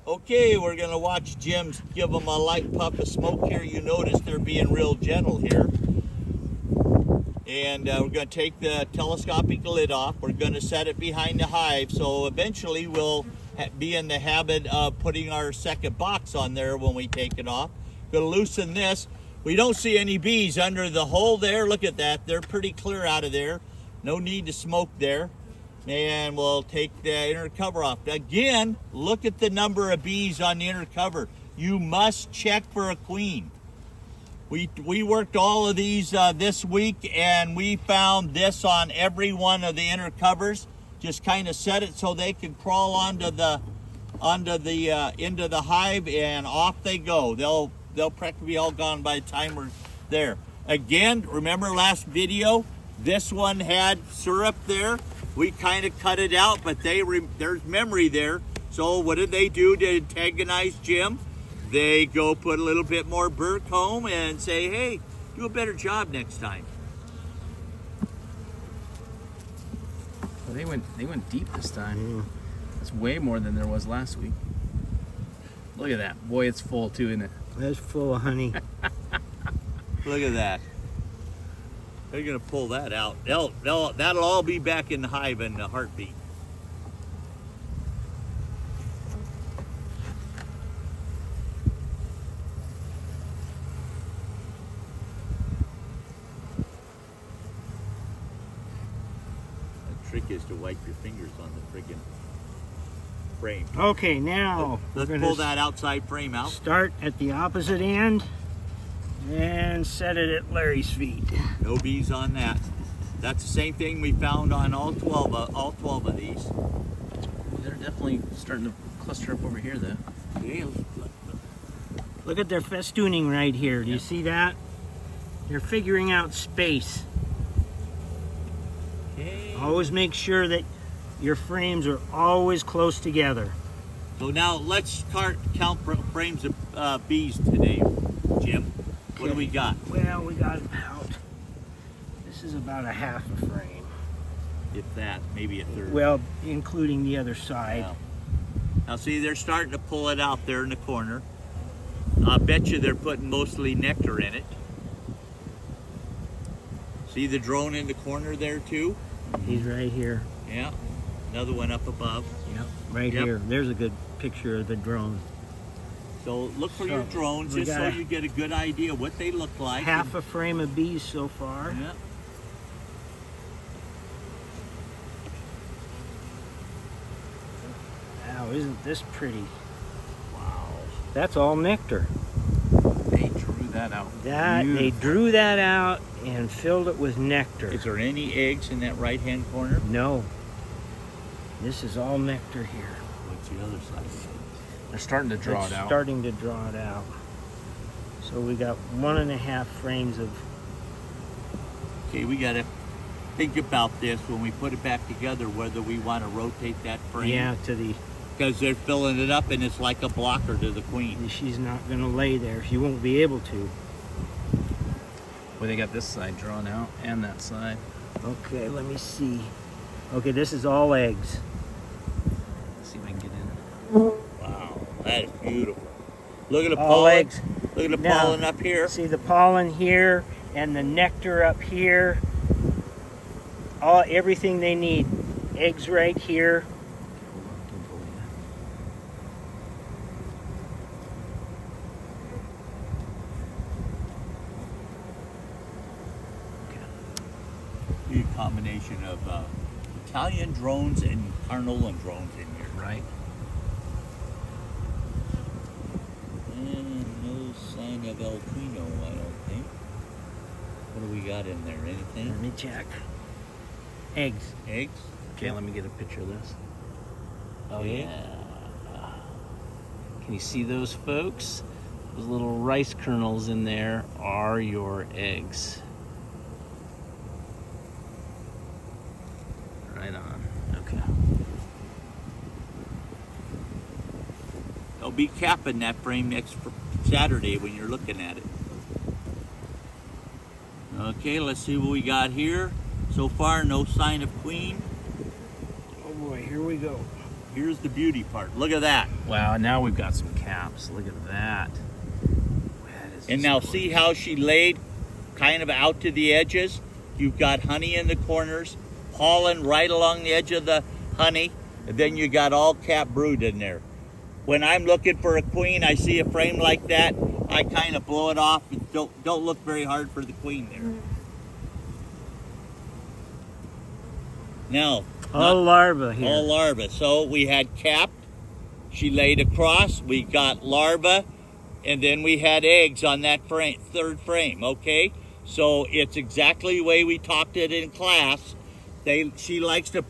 Okay, we're gonna watch Jim give them a light puff of smoke here. You notice they're being real gentle here. And we're gonna take the telescopic lid off. We're gonna set it behind the hive. So eventually we'll be in the habit of putting our second box on there when we take it off. Gonna loosen this. We don't see any bees under the hole there. Look at that, they're pretty clear out of there. No need to smoke there. And we'll take the inner cover off. Again, look at the number of bees on the inner cover. You must check for a queen. We worked all of these this week, and we found this on every one of the inner covers. Just kind of set it so they can crawl into the hive, and off they go. They'll practically be all gone by the time we're there. Again, remember last video, this one had syrup there. We kind of cut it out, but there's memory there. So what did they do to antagonize Jim? They go put a little bit more burr comb and say, hey, do a better job next time. Well, they went deep this time. That's way more than there was last week. Look at that. Boy, it's full too, isn't it? That's full of honey. Look at that. They're gonna pull that out. That'll all be back in the hive in a heartbeat. The trick is to wipe your fingers on the friggin' frame. Okay, now Let's pull that outside frame out. Start at the opposite end and set it at Larry's feet. No bees on that. That's the same thing we found on all 12 of these. They're definitely starting to cluster up over here, though. Okay. Look at their festooning right here. Do you see that? They're figuring out space. Okay. Always make sure that your frames are always close together. So now let's count frames of bees today, Jim. What do we got? Well, we got about, this is about a half a frame. If that, maybe a third. Well, including the other side. Wow. Now see, they're starting to pull it out there in the corner. I bet you they're putting mostly nectar in it. See the drone in the corner there too? He's right here. Yeah, another one up above. Yep, right here. There's a good picture of the drone. So look for your drones just so you get a good idea what they look like. Half a frame of bees so far. Yeah. Wow, isn't this pretty? Wow. That's all nectar. They drew that out. They drew that out and filled it with nectar. Is there any eggs in that right-hand corner? No. This is all nectar here. What's the other side? They're starting to draw it out. Starting to draw it out. So we got 1.5 frames of. Okay, we gotta think about this when we put it back together, whether we want to rotate that frame. Yeah, to the. Because they're filling it up and it's like a blocker to the queen. She's not going to lay there. She won't be able to. Well, they got this side drawn out and that side. Okay, let me see. Okay, this is all eggs. Let's see if I can get in. Wow, that is beautiful. Look at the All pollen. eggs. Look at the Now, pollen up here. See the pollen here and the nectar up here. Everything they need. Eggs right here. A combination of Italian drones and Carnolan drones in here. Right. And no sign of El Quino, I don't think. What do we got in there? Anything? Let me check. Eggs. Eggs? Okay, let me get a picture of this. Oh yeah. Can you see those, folks? Those little rice kernels in there are your eggs. Right on. Okay. I'll be capping that frame next Saturday when you're looking at it. Okay, let's see what we got here. So far, no sign of queen. Oh boy, here we go. here's the beauty part. Look at that. Wow, now we've got some caps. Look at that. And now see how she laid kind of out to the edges? You've got honey in the corners, pollen right along the edge of the honey, and then you got all cap brood in there. When I'm looking for a queen, I see a frame like that, I kind of blow it off and don't look very hard for the queen there. Now, All larvae here. all larvae. So we had capped, she laid across, we got larvae, and then we had eggs on that frame, third frame, okay? So it's exactly the way we talked it in class. She likes to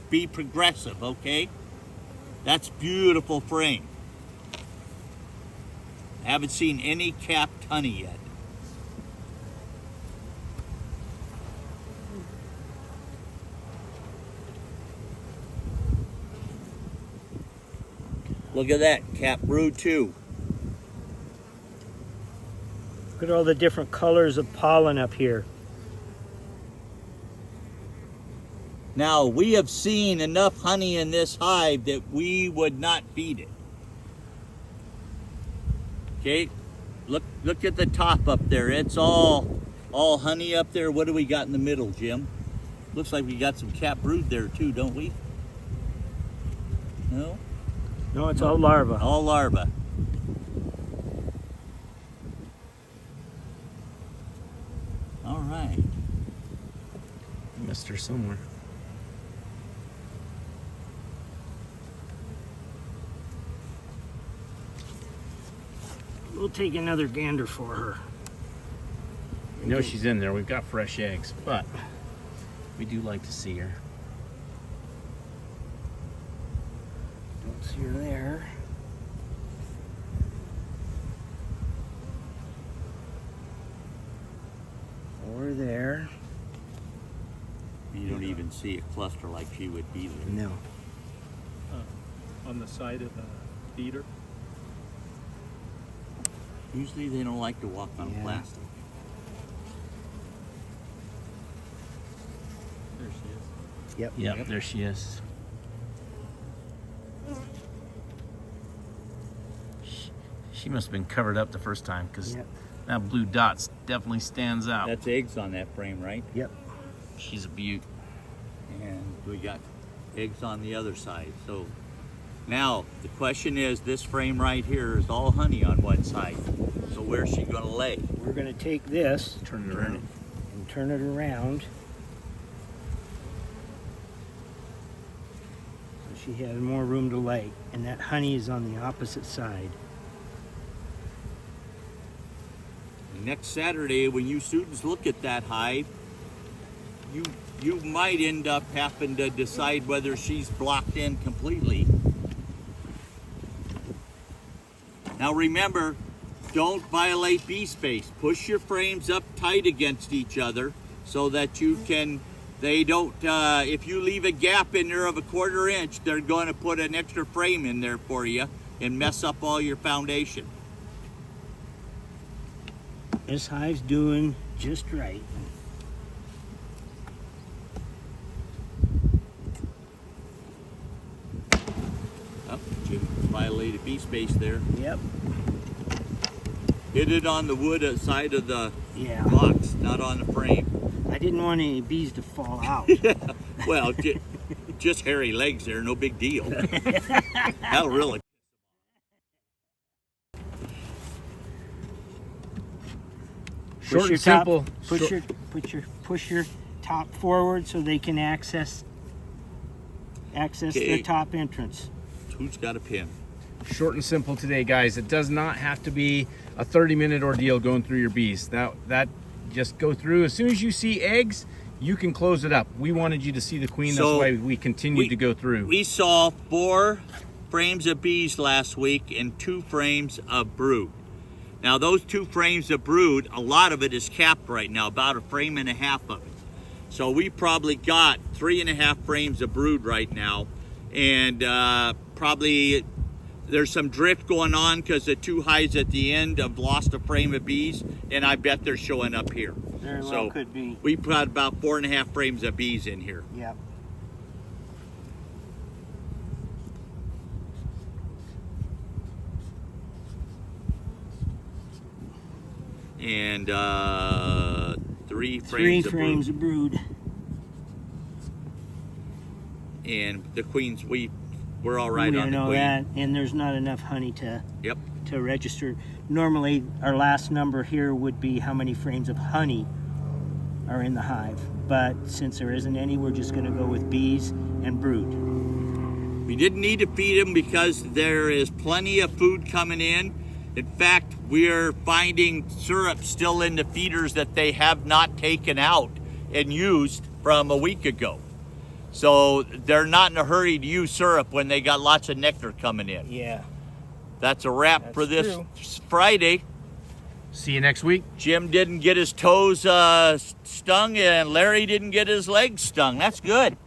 be progressive, okay? That's beautiful frame. I haven't seen any capped honey yet. Look at that, cap brood too. Look at all the different colors of pollen up here. Now, we have seen enough honey in this hive that we would not feed it. Okay, look at the top up there. It's all honey up there. What do we got in the middle, Jim? Looks like we got some cap brood there too, don't we? No? No, it's all larvae. All larvae. All right. Missed her somewhere. We'll take another gander for her. We know she's in there. We've got fresh eggs, but we do like to see her. Don't see her there. Or there. You don't even see a cluster like she would be there. No. On the side of the feeder. Usually they don't like to walk on Yeah. plastic. There she is. Yep. Yep, there she is. She must have been covered up the first time because Yep. that blue dot definitely stands out. That's eggs on that frame, right? Yep. She's a beaut. And we got eggs on the other side. So now the question is, this frame right here is all honey on one side. So where's she gonna lay? We're going to take this Turn it around. and turn it around. So she has more room to lay. And that honey is on the opposite side. Next Saturday, when you students look at that hive, you might end up having to decide whether she's blocked in completely. Now remember, don't violate bee space. Push your frames up tight against each other so that you can, they don't, if you leave a gap in there of 1/4 inch, they're going to put an extra frame in there for you and mess up all your foundation. This hive's doing just right. Oh, Jim violated bee space there. Yep. Hit it on the wood side of the Yeah. box, not on the frame. I didn't want any bees to fall out. Well, just hairy legs there, no big deal. That'll really. Short and simple. Push your top forward so they can access Okay. the top entrance. Who's got a pin? Short and simple today, guys. It does not have to be a 30-minute ordeal going through your bees. That just go through. As soon as you see eggs, you can close it up. We wanted you to see the queen. So that's why we continued to go through. We saw 4 frames of bees last week and 2 frames of brood. Now those 2 frames of brood, a lot of it is capped right now, about 1.5 frames of it. So we probably got 3.5 frames of brood right now, and probably there's some drift going on because the 2 hives at the end have lost a frame of bees, and I bet they're showing up here. Very well So could be. we put about 4.5 frames of bees in here. Yep. And 3 frames Three of frames of brood. and the queens, we're all right We on the know queen. that, and there's not enough honey Yep. to register. Normally, our last number here would be how many frames of honey are in the hive. But since there isn't any, we're just going to go with bees and brood. We didn't need to feed them because there is plenty of food coming in. In fact, we're finding syrup still in the feeders that they have not taken out and used from a week ago. So they're not in a hurry to use syrup when they got lots of nectar coming in. Yeah. That's a wrap That's for this true. Friday. See you next week. Jim didn't get his toes stung and Larry didn't get his legs stung. That's good.